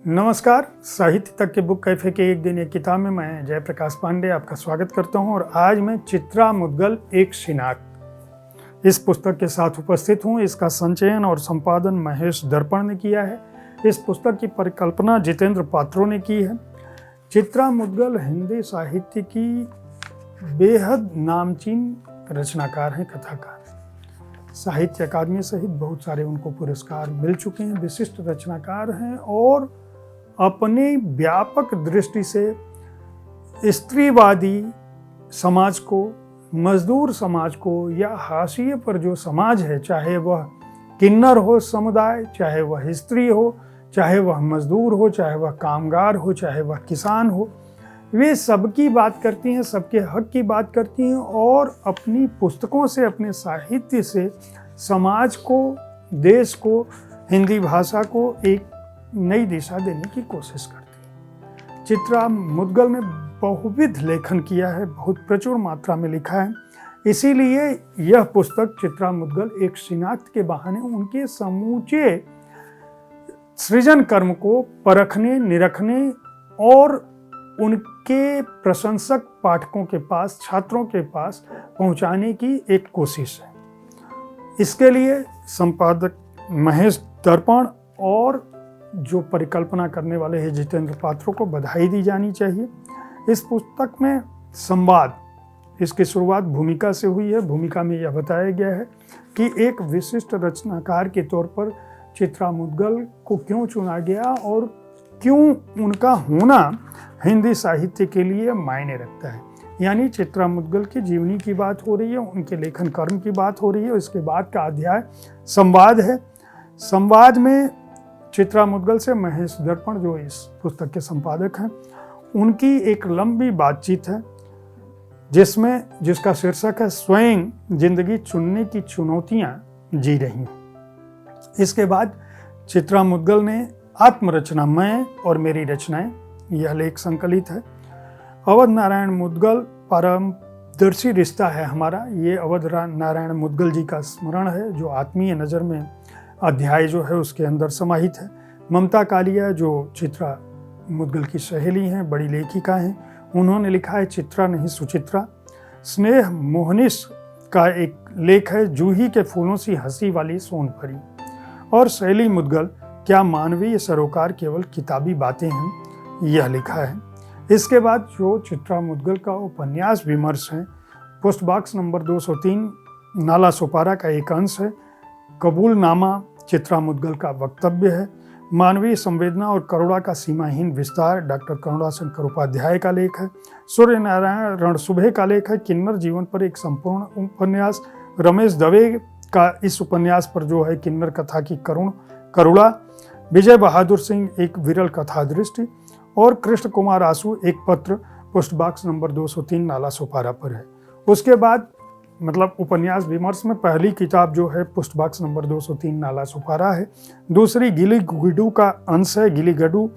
नमस्कार। साहित्य तक के बुक कैफे के एक दिन एक किताब में मैं जयप्रकाश पांडे आपका स्वागत करता हूं और आज मैं चित्रा मुद्गल एक शिनाख्त इस पुस्तक के साथ उपस्थित हूं। इसका संचयन और संपादन महेश दर्पण ने किया है। इस पुस्तक की परिकल्पना जितेंद्र पात्रों ने की है। चित्रा मुद्गल हिंदी साहित्य की बेहद नामचीन रचनाकार हैं, कथाकार। साहित्य अकादमी सहित बहुत सारे उनको पुरस्कार मिल चुके हैं। विशिष्ट रचनाकार हैं और अपने व्यापक दृष्टि से स्त्रीवादी समाज को, मजदूर समाज को या हाशिए पर जो समाज है, चाहे वह किन्नर हो समुदाय, चाहे वह स्त्री हो, चाहे वह मजदूर हो, चाहे वह कामगार हो, चाहे वह किसान हो, वे सबकी बात करती हैं, सबके हक की बात करती हैं और अपनी पुस्तकों से, अपने साहित्य से समाज को, देश को, हिंदी भाषा को एक नई दिशा देने की कोशिश करती हैं। चित्रा मुद्गल ने बहुविध लेखन किया है, बहुत प्रचुर मात्रा में लिखा है। इसीलिए यह पुस्तक चित्रा मुद्गल एक शिनाख्त के बहाने उनके समूचे सृजन कर्म को परखने, निरखने और उनके प्रशंसक पाठकों के पास, छात्रों के पास पहुंचाने की एक कोशिश है। इसके लिए संपादक महेश दर्पण और जो परिकल्पना करने वाले हैं जितेंद्र पात्रों को बधाई दी जानी चाहिए। इस पुस्तक में संवाद, इसकी शुरुआत भूमिका से हुई है। भूमिका में यह बताया गया है कि एक विशिष्ट रचनाकार के तौर पर चित्रा मुद्गल को क्यों चुना गया और क्यों उनका होना हिंदी साहित्य के लिए मायने रखता है। यानी चित्रा मुद्गल की जीवनी की बात हो रही है, उनके लेखन कर्म की बात हो रही है। इसके बाद का अध्याय संवाद है। संवाद में चित्रा मुद्गल से महेश दर्पण, जो इस पुस्तक के संपादक हैं, उनकी एक लंबी बातचीत है जिसका शीर्षक है स्वयं जिंदगी चुनने की चुनौतियां जी रही हैं। इसके बाद चित्रा मुद्गल ने आत्मरचना मैं और मेरी रचनाएं, यह लेख संकलित है। अवध नारायण मुद्गल पारदर्शी रिश्ता है हमारा, ये अवध नारायण मुद्गल जी का स्मरण है जो आत्मीय नज़र में अध्याय जो है उसके अंदर समाहित है। ममता कालिया जो चित्रा मुद्गल की सहेली हैं, बड़ी लेखिका हैं, उन्होंने लिखा है चित्रा नहीं सुचित्रा। स्नेह मोहनिश का एक लेख है जूही के फूलों सी हंसी वाली सोनपरी। और शैली मुद्गल क्या मानवीय सरोकार केवल किताबी बातें हैं, यह लिखा है। इसके बाद जो चित्रा मुद्गल का उपन्यास विमर्श है, post box number 203 Nala Sopara का एक अंश है। कबूलनामा चित्रा मुद्गल का वक्तव्य है। मानवीय संवेदना और करुणा का सीमाहीन विस्तार डॉक्टर करुणाशंकर उपाध्याय का लेख है। सूर्य नारायण रणसुभे का लेख है किन्नर जीवन पर एक संपूर्ण उपन्यास। रमेश दवे का इस उपन्यास पर जो है किन्नर कथा की करुणा। विजय बहादुर सिंह एक विरल कथा दृष्टि और कृष्ण कुमार आसू एक पत्र post box number 203 Nala Sopara पर है। उसके बाद मतलब उपन्यास विमर्श में पहली किताब जो है post box number 203 Nala Sopara है। दूसरी गिली गड्डू का अंश है, गिली गड्डू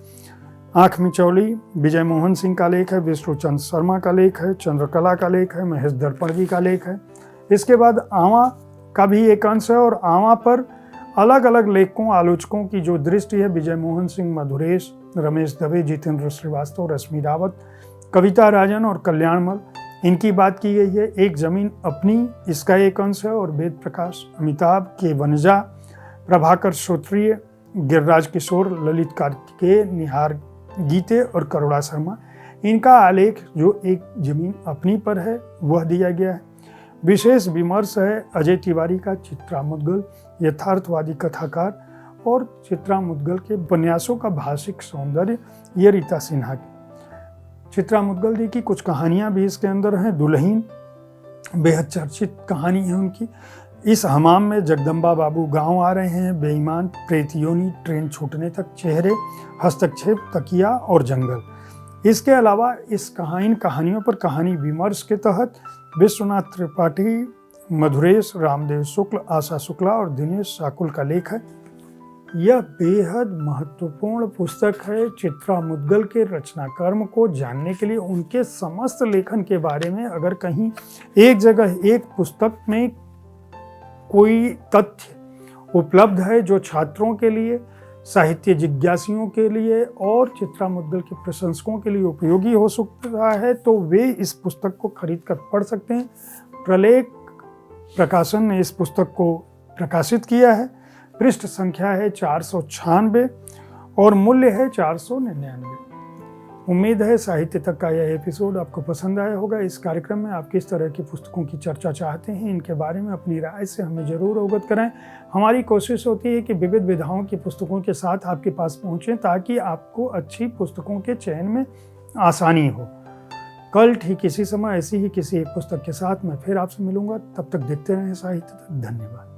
आँख मिचौली, विजय मोहन सिंह का लेख है। विष्णुचंद शर्मा का लेख है। चंद्रकला का लेख है। महेश दर्पण जी का लेख है। इसके बाद आवा का भी एक अंश है और आवा पर अलग अलग लेखकों, आलोचकों की जो दृष्टि है, विजय मोहन सिंह, मधुरेश, रमेश दवे, जितेंद्र श्रीवास्तव, रश्मि रावत, कविता राजन और कल्याणमल, इनकी बात की गई है। एक जमीन अपनी, इसका एक अंश है और वेद प्रकाश, अमिताभ के वनजा, प्रभाकर श्रोत्रिय, गिरिराज किशोर, ललित कार्तिकेय, निहार गीते और करुणा शर्मा, इनका आलेख जो एक जमीन अपनी पर है वह दिया गया है। विशेष विमर्श है अजय तिवारी का चित्रा मुद्गल, यथार्थवादी कथाकार, और चित्रा मुद्गल के उपन्यासों का भाषिक सौंदर्य, ये रीता सिन्हा की। चित्रा मुद्गल जी की कुछ कहानियां भी इसके अंदर हैं। दुल्हीन बेहद चर्चित कहानी है उनकी। इस हमाम में जगदम्बा बाबू गांव आ रहे हैं, बेईमान, प्रेत योनि, ट्रेन छूटने तक, चेहरे, हस्तक्षेप, तकिया और जंगल। इसके अलावा इन कहानियों पर कहानी विमर्श के तहत विश्वनाथ त्रिपाठी, मधुरेश, रामदेव शुक्ल, आशा शुक्ला और दिनेश शाकुल का लेख है। यह बेहद महत्वपूर्ण पुस्तक है चित्रा मुद्गल के रचना कर्म को जानने के लिए। उनके समस्त लेखन के बारे में अगर कहीं एक जगह एक पुस्तक में कोई तथ्य उपलब्ध है जो छात्रों के लिए, साहित्य जिज्ञासियों के लिए और चित्रा मुद्गल के प्रशंसकों के लिए उपयोगी हो सकता है, तो वे इस पुस्तक को खरीद कर पढ़ सकते हैं। प्रलेख प्रकाशन ने इस पुस्तक को प्रकाशित किया है। पृष्ठ संख्या है 496 और मूल्य है 499। उम्मीद है साहित्य तक का यह एपिसोड आपको पसंद आया होगा। इस कार्यक्रम में आप किस तरह की पुस्तकों की चर्चा चाहते हैं, इनके बारे में अपनी राय से हमें जरूर अवगत कराएं। हमारी कोशिश होती है कि विविध विधाओं की पुस्तकों के साथ आपके पास पहुंचें, ताकि आपको अच्छी पुस्तकों के चयन में आसानी हो। कल ठीक इसी समय ऐसी ही किसी एक पुस्तक के साथ मैं फिर आपसे मिलूंगा। तब तक देखते रहें साहित्य तक। धन्यवाद।